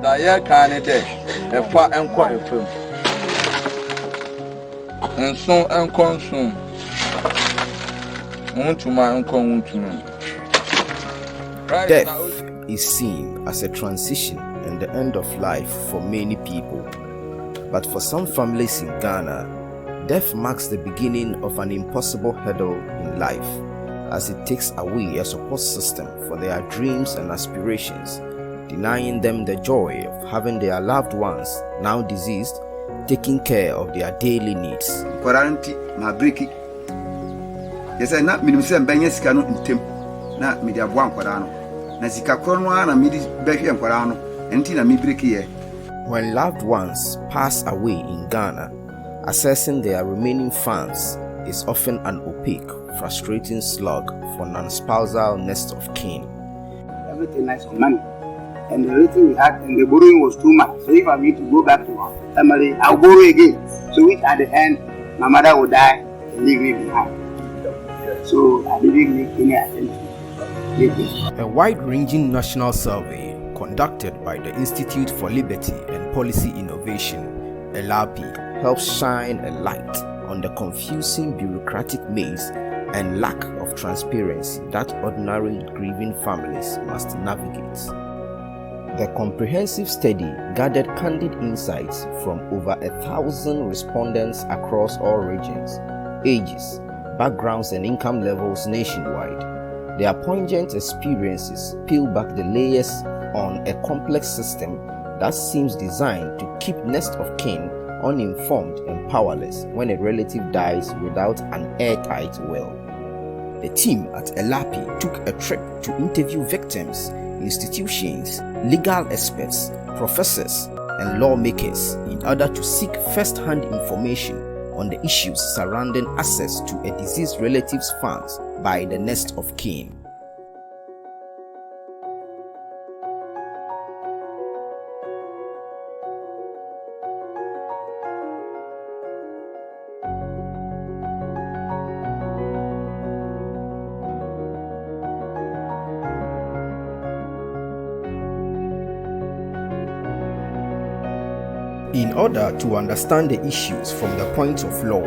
Daya Canada, a far and quiet film. And so and consume. Want to my uncle, want to know. Death is seen as a transition and the end of life for many people. But for some families in Ghana, death marks the beginning of an impossible hurdle in life, as it takes away a support system for their dreams and aspirations, denying them the joy of having their loved ones, now deceased, taking care of their daily needs. Quaranti na breki. Yes, I not minimum say benye sika no ntem na me dia boa nkwara no. Na sika kro no na me di behwe nkwara no. Enti na me breki ye. When loved ones pass away in Ghana, assessing their remaining funds is often an opaque, frustrating slog for non-spousal next of kin. Everything nice on money. And the rating we had and the borrowing was too much. So if I need to go back to my family, I'll borrow again. So which at the end, my mother would die and leave me behind. So I didn't make any attempt. A wide-ranging national survey conducted by the Institute for Liberty and Policy Innovation, ILAPI, helps shine a light on the confusing bureaucratic maze and lack of transparency that ordinary grieving families must navigate. The comprehensive study gathered candid insights from over 1,000 respondents across all regions, ages, backgrounds, and income levels nationwide. Their poignant experiences peel back the layers on a complex system that seems designed to keep next of kin uninformed and powerless when a relative dies without an airtight will. The team at ILAPI took a trip to interview victims, institutions, legal experts, professors, and lawmakers in order to seek first-hand information on the issues surrounding access to a deceased relative's funds by the next of kin. In order to understand the issues from the point of law,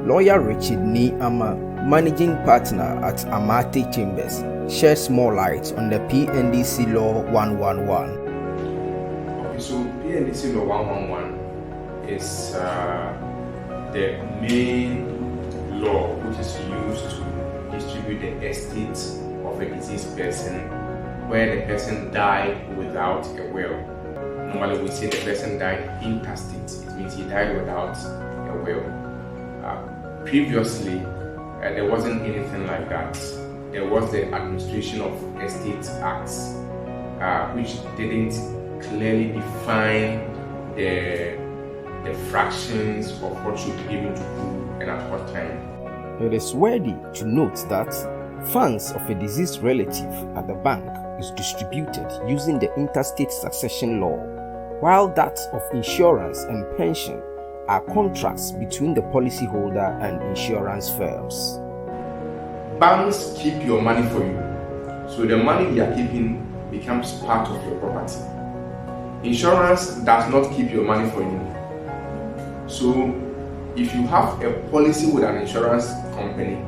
lawyer Richard Ni Ama, managing partner at Amate Chambers, sheds more light on the PNDC Law 111. Okay, so PNDC Law 111 is the main law which is used to distribute the estate of a deceased person where the person died without a will. Normally we say the person died intestate. It means he died without a will. Previously, there wasn't anything like that. There was the Administration of Estate Acts, which didn't clearly define the fractions of what should be given to who and at what time. It is worthy to note that funds of a deceased relative at the bank is distributed using the interstate succession law, while that of insurance and pension are contracts between the policyholder and insurance firms. Banks keep your money for you, so the money you are keeping becomes part of your property. Insurance does not keep your money for you. So if you have a policy with an insurance company,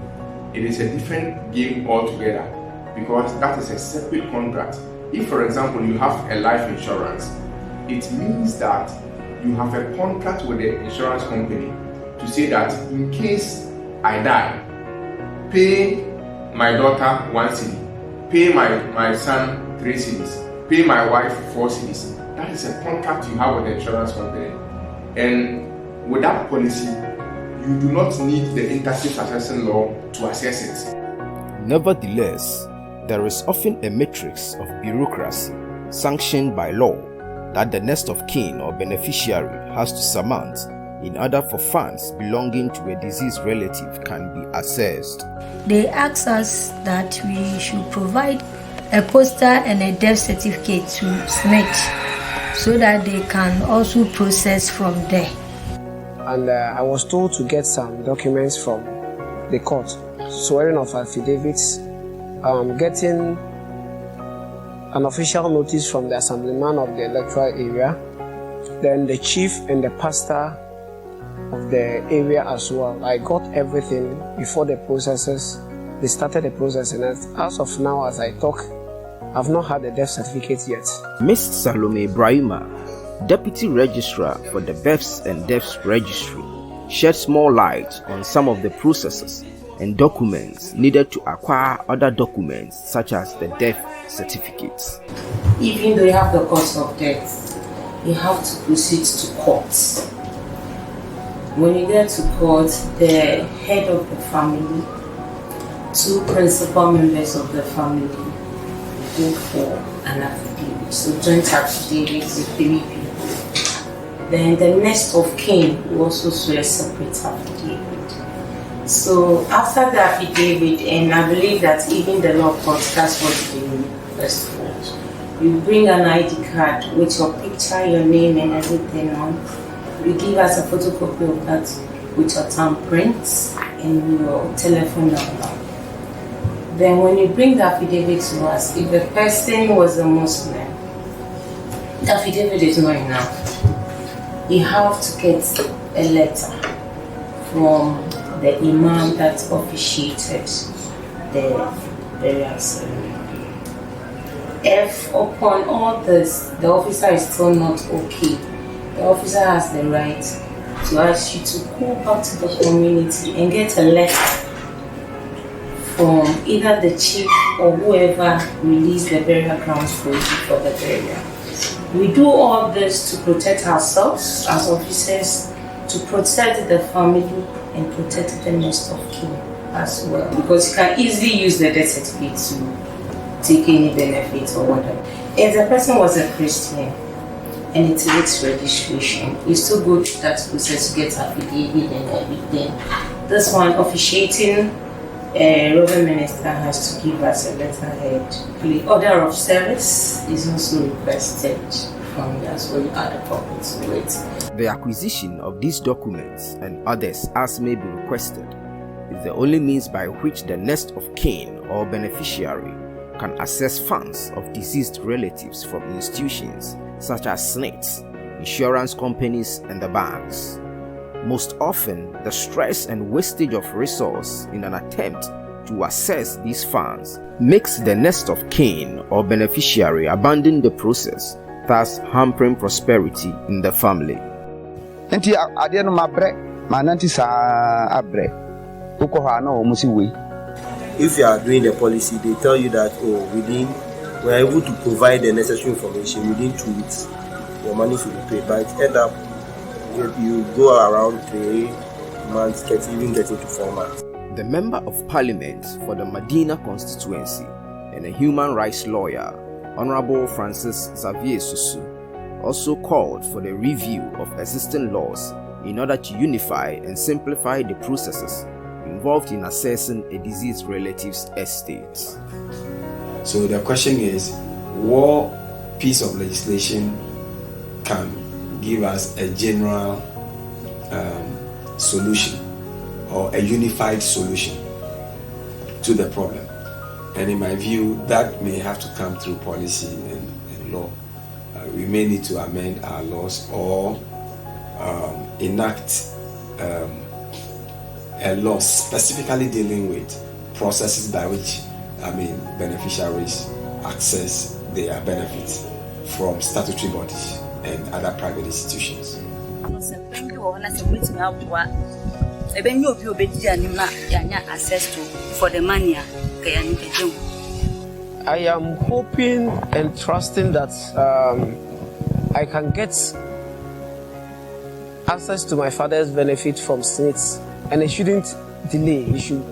it is a different game altogether, because that is a separate contract. If, for example, you have a life insurance, it means that you have a contract with the insurance company to say that in case I die, pay my daughter 1 cedi, pay my son 3 cedis, pay my wife 4 cedis. That is a contract you have with the insurance company. And with that policy, you do not need the interstate succession law to assess it. Nevertheless, there is often a matrix of bureaucracy sanctioned by law that the next of kin or beneficiary has to surmount in order for funds belonging to a deceased relative can be assessed. They asked us that we should provide a poster and a death certificate to SNET so that they can also process from there. And I was told to get some documents from the court, swearing of affidavits, getting an official notice from the assemblyman of the electoral area, then the chief and the pastor of the area as well. I got everything before the processes. They started the process, and as of now, as I talk, I've not had the death certificate yet. Ms. Salome Brahima, Deputy Registrar for the Births and Deaths Registry, sheds more light on some of the processes and documents needed to acquire other documents such as the death certificates. Even though you have the cause of death, you have to proceed to court. When you get to court, the head of the family, 2 principal members of the family go for an affidavit. So joint affidavit with 3 people. Then the next of kin will also swear a separate affidavit. So after the affidavit, and I believe that even the law court, that's what they do first of all. You bring an ID card with your picture, your name and everything on. You give us a photocopy of that with your thumbprints and your telephone number. Then when you bring the affidavit to us, if the person was a Muslim, the affidavit is not enough. You have to get a letter from the imam that officiated the burial ceremony. If upon all this, the officer is still not okay, the officer has the right to ask you to go back to the community and get a letter from either the chief or whoever released the burial grounds for you for the burial. We do all this to protect ourselves as officers, to protect the family and protect the next of kin as well. Because you can easily use the death certificate to take any benefits or whatever. If the person was a Christian and it takes registration, you still go through that process to get affidavit and everything. This one, officiating Reverend Minister has to give us a letterhead. The order of service is also requested from you, so you add a copy to it. The acquisition of these documents and others as may be requested is the only means by which the next of kin or beneficiary can access funds of deceased relatives from institutions such as SNITs, insurance companies, and the banks. Most often, the stress and wastage of resource in an attempt to access these funds makes the next of kin or beneficiary abandon the process, thus hampering prosperity in the family. If you are doing the policy, they tell you that we are able to provide the necessary information within 2 weeks. Your money should be paid, but it end up you go around 3 months, even getting to 4 months. The Member of Parliament for the Medina constituency and a human rights lawyer, Honorable Francis Xavier Susu, also called for the review of existing laws in order to unify and simplify the processes involved in assessing a deceased relative's estate. So the question is, what piece of legislation can give us a general solution or a unified solution to the problem? And in my view, that may have to come through policy and law. We may need to amend our laws or enact a law specifically dealing with processes by which beneficiaries access their benefits from statutory bodies and other private institutions. I am hoping and trusting that I can get access to my father's benefit from SNITs, and it shouldn't delay. It should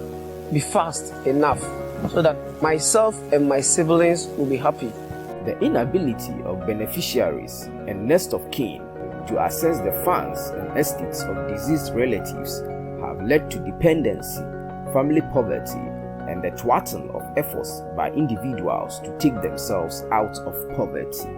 be fast enough so that myself and my siblings will be happy. The inability of beneficiaries and next of kin to access the funds and estates of deceased relatives have led to dependency, family poverty, and the thwarting of efforts by individuals to take themselves out of poverty.